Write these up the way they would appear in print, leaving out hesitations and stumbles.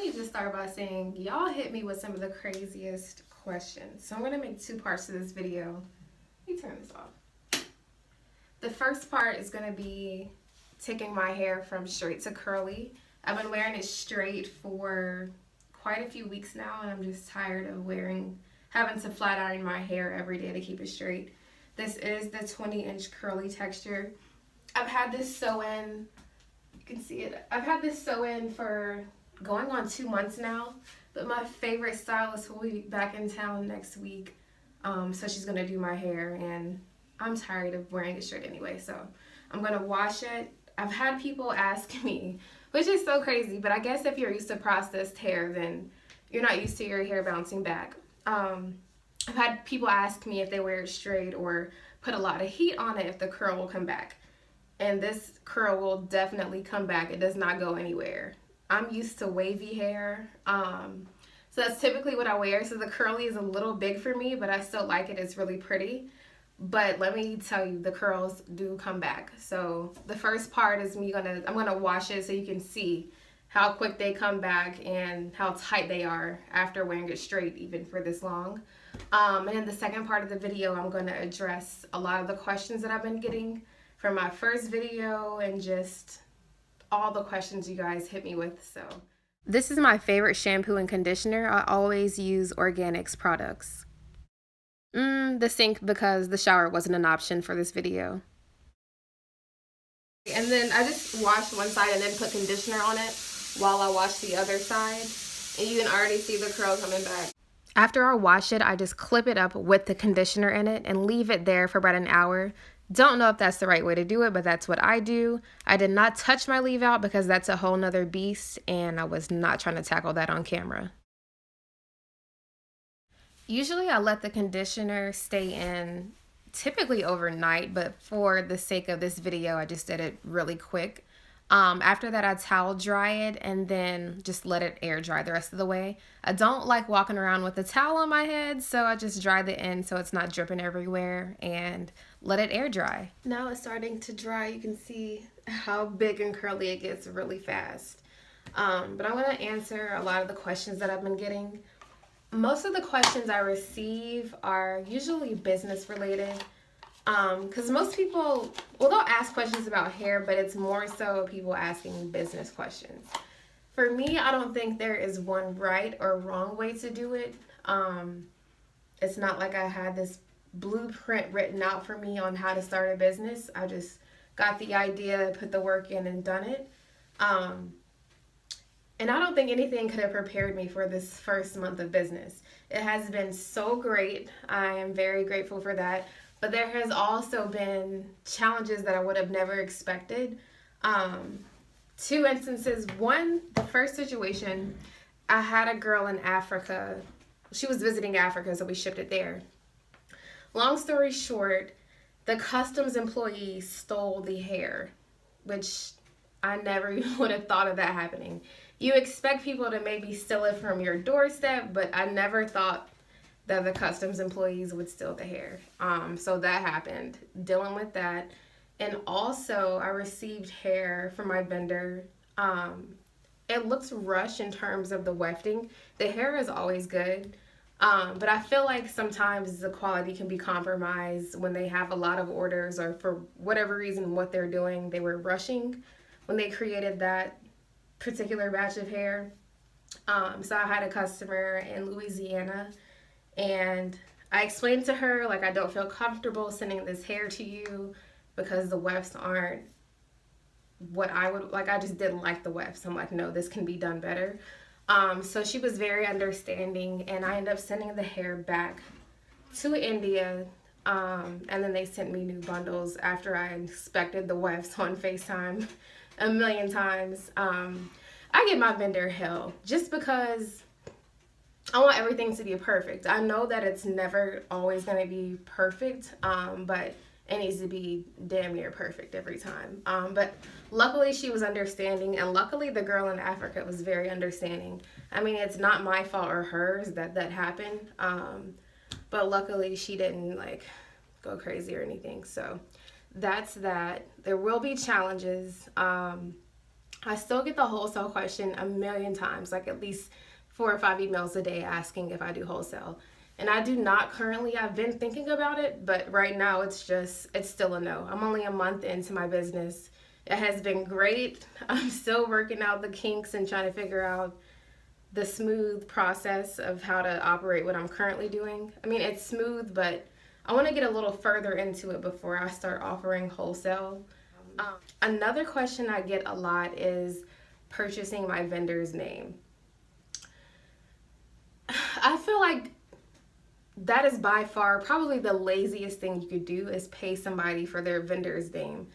me just start by saying y'all hit me with some of the craziest questions. So I'm going to make two parts to this video. Let me turn this off. The first part is going to be taking my hair from straight to curly. I've been wearing it straight for quite a few weeks now, and I'm just tired of having to flat iron my hair every day to keep it straight. This is the 20-inch curly texture. I've had this sew in, you can see it, I've had this sew in for going on 2 months now, but my favorite stylist will be back in town next week, so she's gonna do my hair, and I'm tired of wearing it straight anyway, so I'm gonna wash it. I've had people ask me, which is so crazy, but I guess if you're used to processed hair, then you're not used to your hair bouncing back. I've had people ask me if they wear it straight or put a lot of heat on it if the curl will come back. And this curl will definitely come back. It does not go anywhere. I'm used to wavy hair, so that's typically what I wear. So the curly is a little big for me, but I still like it. It's really pretty. But let me tell you, the curls do come back. So the first part is I'm gonna wash it so you can see how quick they come back and how tight they are after wearing it straight, even for this long. And in the second part of the video, I'm gonna address a lot of the questions that I've been getting from my first video and just all the questions you guys hit me with. So this is my favorite shampoo and conditioner. I always use Organics products. The sink, because the shower wasn't an option for this video. And then I just washed one side and then put conditioner on it while I wash the other side. And you can already see the curl coming back. After I wash it, I just clip it up with the conditioner in it and leave it there for about an hour. Don't know if that's the right way to do it, but that's what I do. I did not touch my leave out because that's a whole nother beast, and I was not trying to tackle that on camera. Usually I let the conditioner stay in typically overnight, but for the sake of this video, I just did it really quick. After that, I towel dry it and then just let it air dry the rest of the way. I don't like walking around with a towel on my head, so I just dry the end so it's not dripping everywhere and let it air dry. Now it's starting to dry. You can see how big and curly it gets really fast. But I'm going to answer a lot of the questions that I've been getting. Most of the questions I receive are usually business related. Because most people, well, they'll ask questions about hair, but it's more so people asking business questions. For me, I don't think there is one right or wrong way to do it. It's not like I had this blueprint written out for me on how to start a business. I just got the idea, put the work in, and done it. And I don't think anything could have prepared me for this first month of business. It has been so great. I am very grateful for that. But there has also been challenges that I would have never expected. Two instances. One, the first situation, I had a girl in Africa. She was visiting Africa, so we shipped it there. Long story short, the customs employee stole the hair, which I never would have thought of that happening. You expect people to maybe steal it from your doorstep, but I never thought that the customs employees would steal the hair. So that happened, dealing with that. And also I received hair from my vendor. It looks rushed in terms of the wefting. The hair is always good, but I feel like sometimes the quality can be compromised when they have a lot of orders, or for whatever reason what they're doing, they were rushing when they created that particular batch of hair. So I had a customer in Louisiana, and I explained to her, like, I don't feel comfortable sending this hair to you because the wefts aren't what I would like. I just didn't like the wefts. I'm like, no, this can be done better. So she was very understanding, and I ended up sending the hair back to India. And then they sent me new bundles after I inspected the wefts on FaceTime a million times. I give my vendor hell just because I want everything to be perfect. I know that it's never always going to be perfect, but it needs to be damn near perfect every time. But luckily she was understanding, and luckily the girl in Africa was very understanding. I mean, it's not my fault or hers that happened, but luckily she didn't like go crazy or anything. So that's that. There will be challenges. I still get the wholesale question a million times, like at least 4 or 5 emails a day asking if I do wholesale. And I do not currently. I've been thinking about it, but right now it's still a no. I'm only a month into my business. It has been great. I'm still working out the kinks and trying to figure out the smooth process of how to operate what I'm currently doing. I mean, it's smooth, but I want to get a little further into it before I start offering wholesale. Another question I get a lot is purchasing my vendor's name. I feel like that is by far probably the laziest thing you could do is pay somebody for their vendor's name.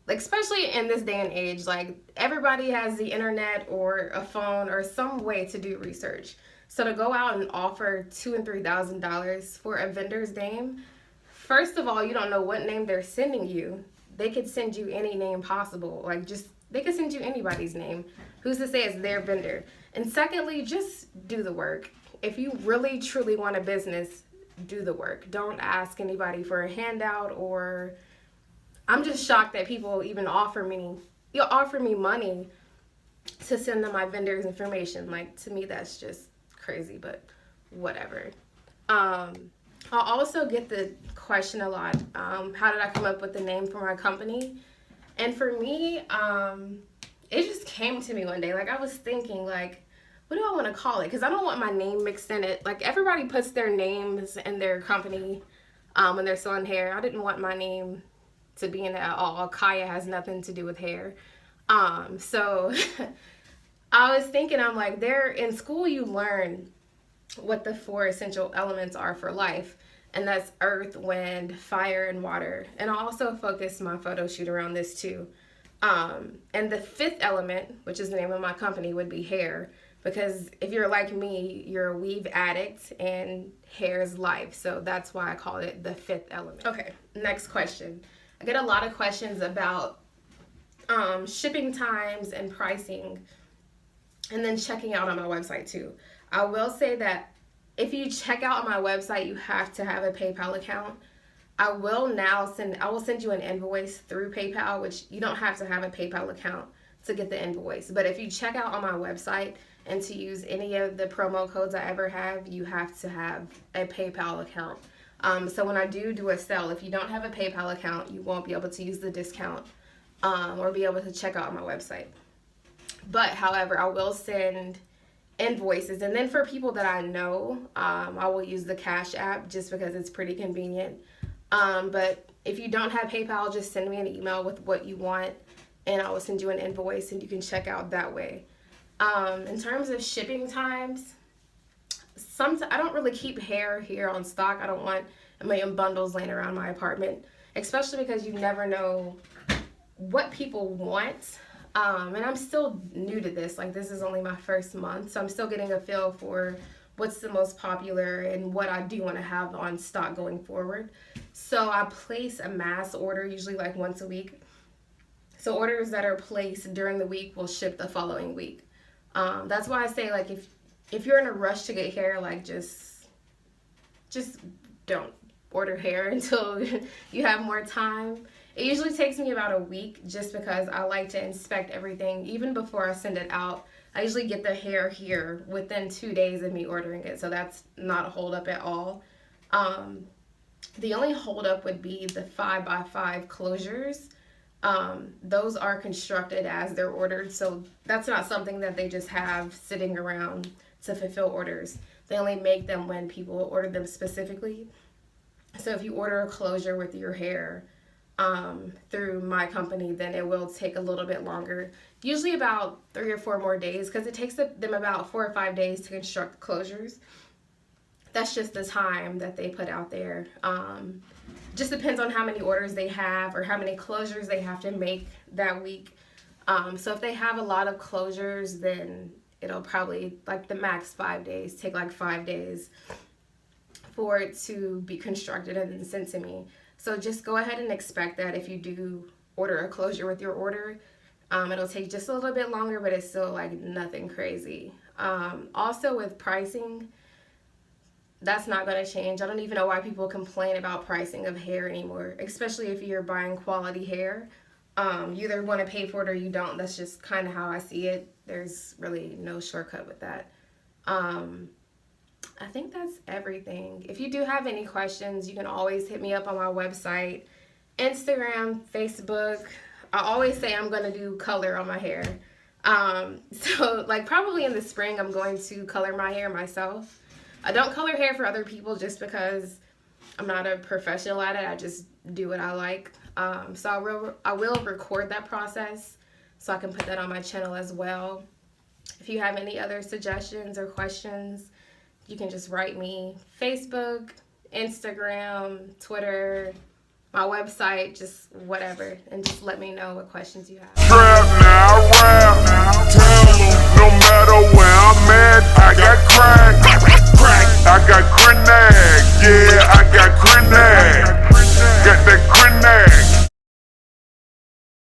Like, especially in this day and age, like everybody has the internet or a phone or some way to do research. So to go out and offer $2,000 and $3,000 for a vendor's name, first of all, you don't know what name they're sending you. They could send you any name possible. Like, just, they could send you anybody's name. Who's to say it's their vendor? And secondly, just do the work. If you really truly want a business, do the work. Don't ask anybody for a handout. Or I'm just shocked that people even offer me money to send them my vendor's information. Like, to me, that's just crazy, but whatever. I'll also get the question a lot, how did I come up with the name for my company? And for me, it just came to me one day. Like, I was thinking, like, what do I want to call it? Because I don't want my name mixed in it. Like, everybody puts their names in their company when they're selling hair. I didn't want my name to be in it at all. Kaya has nothing to do with hair. So I was thinking, I'm like, in school you learn what the 4 essential elements are for life, and that's earth, wind, fire, and water. And I'll also focus my photo shoot around this too. And the 5th element, which is the name of my company, would be hair, because if you're like me, you're a weave addict and hair is life. So that's why I call it the 5th element. Okay, next question. I get a lot of questions about shipping times and pricing, and then checking out on my website too. I will say that if you check out on my website, you have to have a PayPal account. I will send you an invoice through PayPal, which you don't have to have a PayPal account to get the invoice. But if you check out on my website and to use any of the promo codes I ever have, you have to have a PayPal account. So when I do a sale, if you don't have a PayPal account, you won't be able to use the discount or be able to check out on my website. But however, I will send invoices, and then for people that I know, I will use the Cash App just because it's pretty convenient. But if you don't have PayPal, just send me an email with what you want, and I will send you an invoice, and you can check out that way. In terms of shipping times, I don't really keep hair here on stock. I don't want a million bundles laying around my apartment, especially because you never know what people want. And I'm still new to this. Like, this is only my first month, so I'm still getting a feel for what's the most popular and what I do want to have on stock going forward. So I place a mass order, usually like once a week. So orders that are placed during the week will ship the following week. That's why I say, like, if you're in a rush to get hair, like, just don't order hair until you have more time. It usually takes me about a week just because I like to inspect everything even before I send it out. I usually get the hair here within 2 days of me ordering it, so that's not a holdup at all. The only holdup would be the 5x5 closures. Those are constructed as they're ordered, so that's not something that they just have sitting around to fulfill orders. They only make them when people order them specifically. So if you order a closure with your hair through my company, then it will take a little bit longer, usually about 3 or 4 more days, because it takes them about 4 or 5 days to construct the closures. That's just the time that they put out there. Just depends on how many orders they have or how many closures they have to make that week. So if they have a lot of closures, then it'll probably, like, the max 5 days, take like 5 days for it to be constructed and then sent to me. So just go ahead and expect that if you do order a closure with your order. It'll take just a little bit longer, but it's still like nothing crazy. Also with pricing, that's not going to change. I don't even know why people complain about pricing of hair anymore, especially if you're buying quality hair. You either want to pay for it or you don't. That's just kind of how I see it. There's really no shortcut with that. I think that's everything. If you do have any questions, you can always hit me up on my website, Instagram, Facebook. I always say I'm going to do color on my hair. So like probably in the spring, I'm going to color my hair myself. I don't color hair for other people just because I'm not a professional at it. I just do what I like. So I will record that process so I can put that on my channel as well. If you have any other suggestions or questions, you can just write me. Facebook, Instagram, Twitter, my website, just whatever, and just let me know what questions you have. Trap now, rap, tell them no matter where I'm at, I got crack, I got grenade, yeah, I got grenade.